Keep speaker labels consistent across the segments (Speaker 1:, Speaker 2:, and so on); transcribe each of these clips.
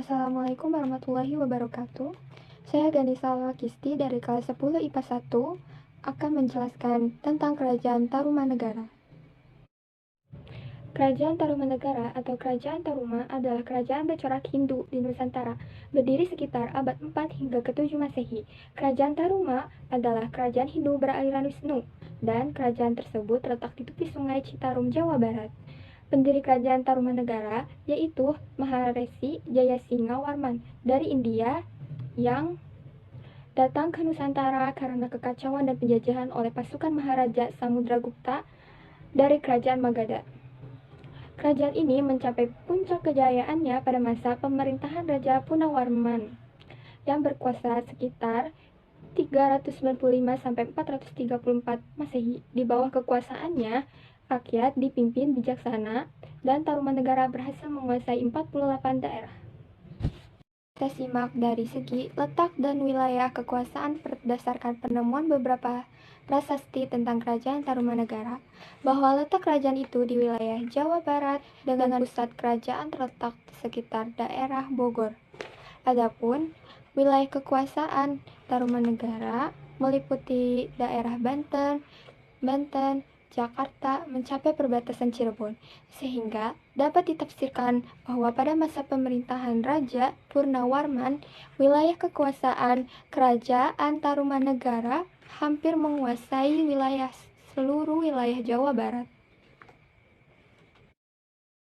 Speaker 1: Assalamualaikum warahmatullahi wabarakatuh. Saya Ganisa Lakisti dari kelas 10 IPA 1 akan menjelaskan tentang Kerajaan Tarumanegara. Kerajaan Tarumanegara atau Kerajaan Taruma adalah kerajaan bercorak Hindu di Nusantara, berdiri sekitar abad 4 hingga ke-7 Masehi. Kerajaan Taruma adalah kerajaan Hindu beraliran Wisnu, dan kerajaan tersebut terletak di tepi Sungai Citarum, Jawa Barat. Pendiri Kerajaan Tarumanegara yaitu Maharesi Jayasinghawarman dari India yang datang ke Nusantara karena kekacauan dan penjajahan oleh pasukan Maharaja Samudragupta dari Kerajaan Magadha. Kerajaan ini mencapai puncak kejayaannya pada masa pemerintahan Raja Punawarman yang berkuasa sekitar 395-434 Masehi. Di bawah kekuasaannya, rakyat dipimpin bijaksana dan Tarumanegara berhasil menguasai 48 daerah. Kita simak dari segi letak dan wilayah kekuasaan berdasarkan penemuan beberapa prasasti tentang Kerajaan Tarumanegara, bahwa letak kerajaan itu di wilayah Jawa Barat dengan pusat kerajaan terletak di sekitar daerah Bogor. Adapun wilayah kekuasaan Tarumanegara meliputi daerah Banten, Jakarta mencapai perbatasan Cirebon, sehingga dapat ditafsirkan bahwa pada masa pemerintahan Raja Purnawarman, wilayah kekuasaan Kerajaan Tarumanegara hampir menguasai seluruh wilayah Jawa Barat.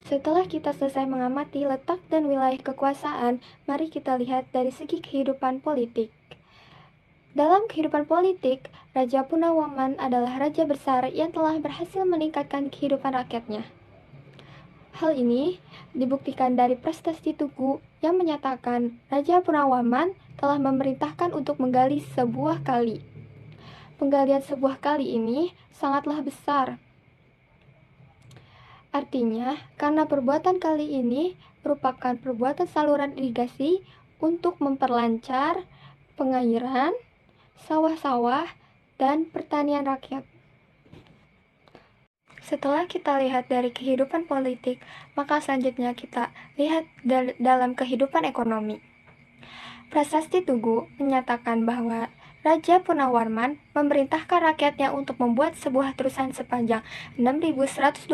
Speaker 1: Setelah kita selesai mengamati letak dan wilayah kekuasaan, mari kita lihat dari segi kehidupan politik. Dalam kehidupan politik, Raja Punawarman adalah raja besar yang telah berhasil meningkatkan kehidupan rakyatnya. Hal ini dibuktikan dari prestasi Tugu yang menyatakan Raja Punawarman telah memerintahkan untuk menggali sebuah kali. Penggalian sebuah kali ini sangatlah besar. Artinya, karena perbuatan kali ini merupakan perbuatan saluran irigasi untuk memperlancar pengairan, sawah-sawah, dan pertanian rakyat. Setelah kita lihat dari kehidupan politik, maka selanjutnya kita lihat dalam kehidupan ekonomi. Prasasti Tugu menyatakan bahwa Raja Punawarman memerintahkan rakyatnya untuk membuat sebuah terusan sepanjang 6.122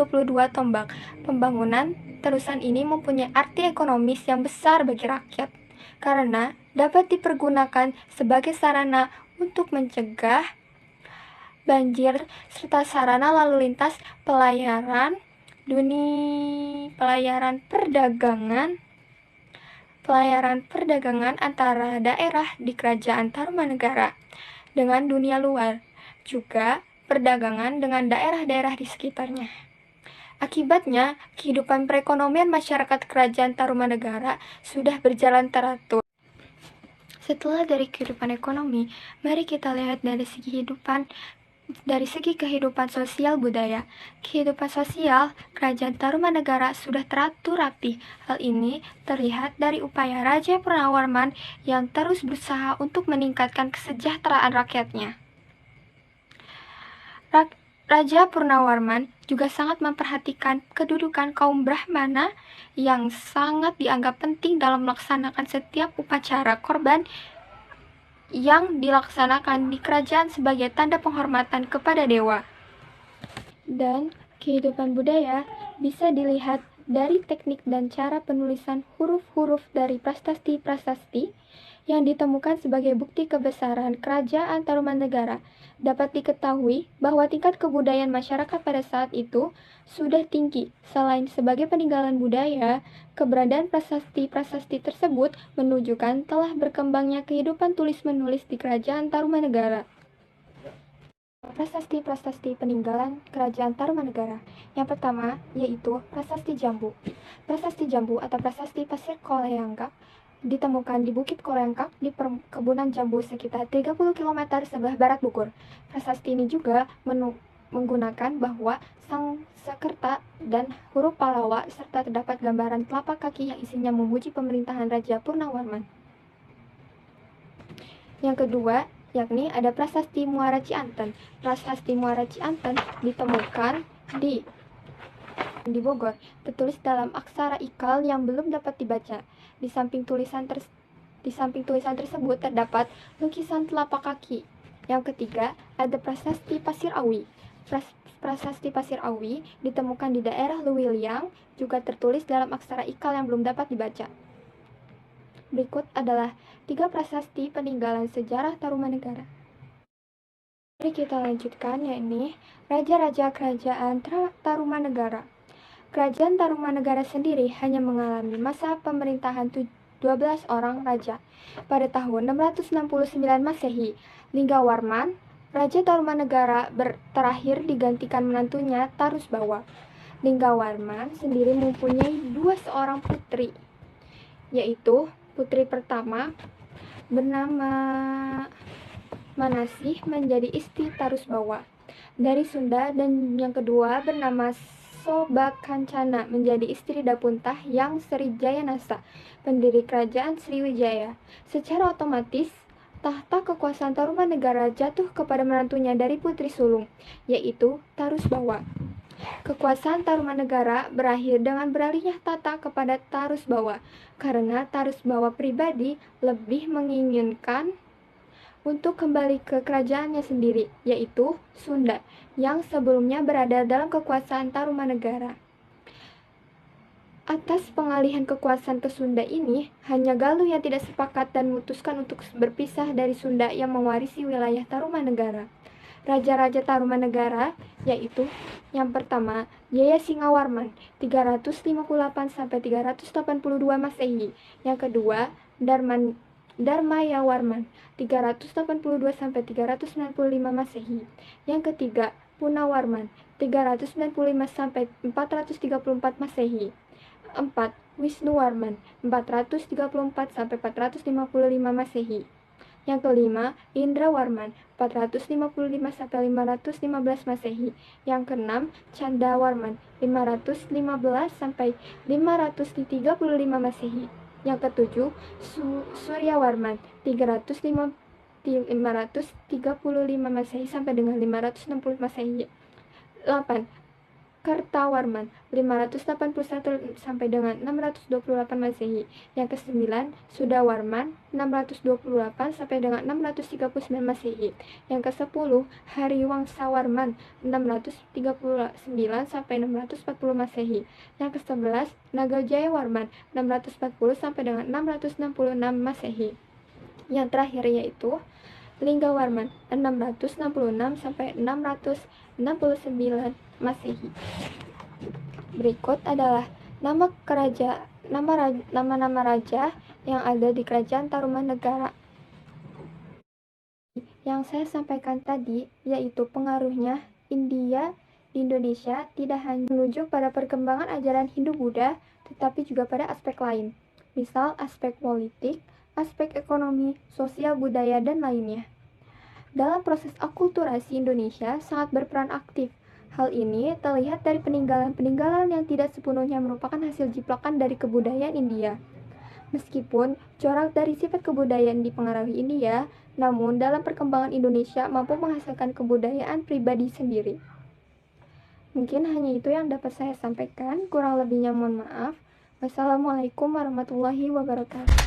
Speaker 1: tombak. Pembangunan terusan ini mempunyai arti ekonomis yang besar bagi rakyat, karena dapat dipergunakan sebagai sarana untuk mencegah banjir serta sarana lalu lintas pelayaran perdagangan antara daerah di Kerajaan Tarumanegara dengan dunia luar, juga perdagangan dengan daerah-daerah di sekitarnya. Akibatnya, kehidupan perekonomian masyarakat Kerajaan Tarumanegara sudah berjalan teratur. Setelah dari kehidupan ekonomi, mari kita lihat dari segi kehidupan sosial budaya. Kehidupan sosial Kerajaan Tarumanegara sudah teratur rapi. Hal ini terlihat dari upaya Raja Purnawarman yang terus berusaha untuk meningkatkan kesejahteraan rakyatnya. Raja Purnawarman juga sangat memperhatikan kedudukan kaum Brahmana yang sangat dianggap penting dalam melaksanakan setiap upacara korban yang dilaksanakan di kerajaan sebagai tanda penghormatan kepada dewa. Dan kehidupan budaya bisa dilihat dari teknik dan cara penulisan huruf-huruf dari prasasti-prasasti yang ditemukan sebagai bukti kebesaran Kerajaan Tarumanegara. Dapat diketahui bahwa tingkat kebudayaan masyarakat pada saat itu sudah tinggi. Selain sebagai peninggalan budaya, keberadaan prasasti-prasasti tersebut menunjukkan telah berkembangnya kehidupan tulis-menulis di Kerajaan Tarumanegara. Prasasti-prasasti peninggalan Kerajaan Tarumanegara. Yang pertama yaitu Prasasti Jambu. Prasasti Jambu atau Prasasti Pasir Koleyangkak ditemukan di Bukit Koleyangkak di perkebunan jambu sekitar 30 km sebelah barat Bogor. Prasasti ini juga menggunakan bahwa sang Sakerta dan huruf Pallawa serta terdapat gambaran telapak kaki yang isinya memuji pemerintahan Raja Purnawarman. Yang kedua, yakni ada Prasasti Muara Cianten. Prasasti Muara Cianten ditemukan di Bogor, tertulis dalam aksara Ikal yang belum dapat dibaca. Di samping tulisan tersebut terdapat lukisan telapak kaki. Yang ketiga, ada prasasti Pasir Awi. Prasasti Pasir Awi ditemukan di daerah Luwiliang, juga tertulis dalam aksara ikal yang belum dapat dibaca. Berikut adalah 3 prasasti peninggalan sejarah Tarumanegara. Mari kita lanjutkan, yakni Raja-Raja Kerajaan Tarumanegara. Kerajaan Tarumanegara sendiri hanya mengalami masa pemerintahan 12 orang raja. Pada tahun 669 Masehi, Linggawarman, Raja Tarumanegara terakhir digantikan menantunya Tarusbawa. Linggawarman sendiri mempunyai 2 seorang putri, yaitu putri pertama bernama Manasih menjadi istri Tarusbawa dari Sunda, dan yang kedua bernama Sobakancana menjadi istri Dapuntah yang Srijayanasa, pendiri kerajaan Sriwijaya. Secara otomatis, tahta kekuasaan Tarumanegara jatuh kepada menantunya dari putri sulung, yaitu Tarusbawa. Kekuasaan Tarumanegara berakhir dengan beralihnya tahta kepada Tarusbawa, karena Tarusbawa pribadi lebih menginginkan untuk kembali ke kerajaannya sendiri, yaitu Sunda, yang sebelumnya berada dalam kekuasaan Tarumanegara. Atas pengalihan kekuasaan ke Sunda ini, hanya Galuh yang tidak sepakat dan memutuskan untuk berpisah dari Sunda yang mewarisi wilayah Tarumanegara. Raja-raja Tarumanegara yaitu yang pertama, Jayasingawarman 358-382 Masehi. Yang kedua, Darmayawarman 382-395 Masehi. Yang ketiga, Punawarman 395-434 Masehi. 4. Wisnuwarman 434-455 Masehi. Yang kelima, Indrawarman 455-515 Masehi. Yang keenam, Candawarman 515-535 Masehi. Yang ketujuh, Suryawarman 535 Masehi sampai dengan 560 Masehi. 8. Kertawarman 581 sampai dengan 628 Masehi. Yang ke-9, Sudawarman 628 sampai dengan 639 Masehi. Yang ke-10, Hariwangsawarman 639 sampai 640 Masehi. Yang ke-11, Nagajayawarman 640 sampai dengan 666 Masehi. Yang terakhir yaitu Linggawarman 666 sampai 669 Masehi. Berikut adalah nama-nama raja yang ada di kerajaan Tarumanegara. Yang saya sampaikan tadi yaitu pengaruhnya India di Indonesia tidak hanya menunjuk pada perkembangan ajaran Hindu-Buddha, tetapi juga pada aspek lain, misal aspek politik, aspek ekonomi, sosial, budaya, dan lainnya. Dalam proses akulturasi, Indonesia sangat berperan aktif. Hal ini terlihat dari peninggalan-peninggalan yang tidak sepenuhnya merupakan hasil jiplakan dari kebudayaan India. Meskipun corak dari sifat kebudayaan dipengaruhi India, namun dalam perkembangan Indonesia mampu menghasilkan kebudayaan pribadi sendiri. Mungkin hanya itu yang dapat saya sampaikan, kurang lebihnya mohon maaf. Wassalamualaikum warahmatullahi wabarakatuh.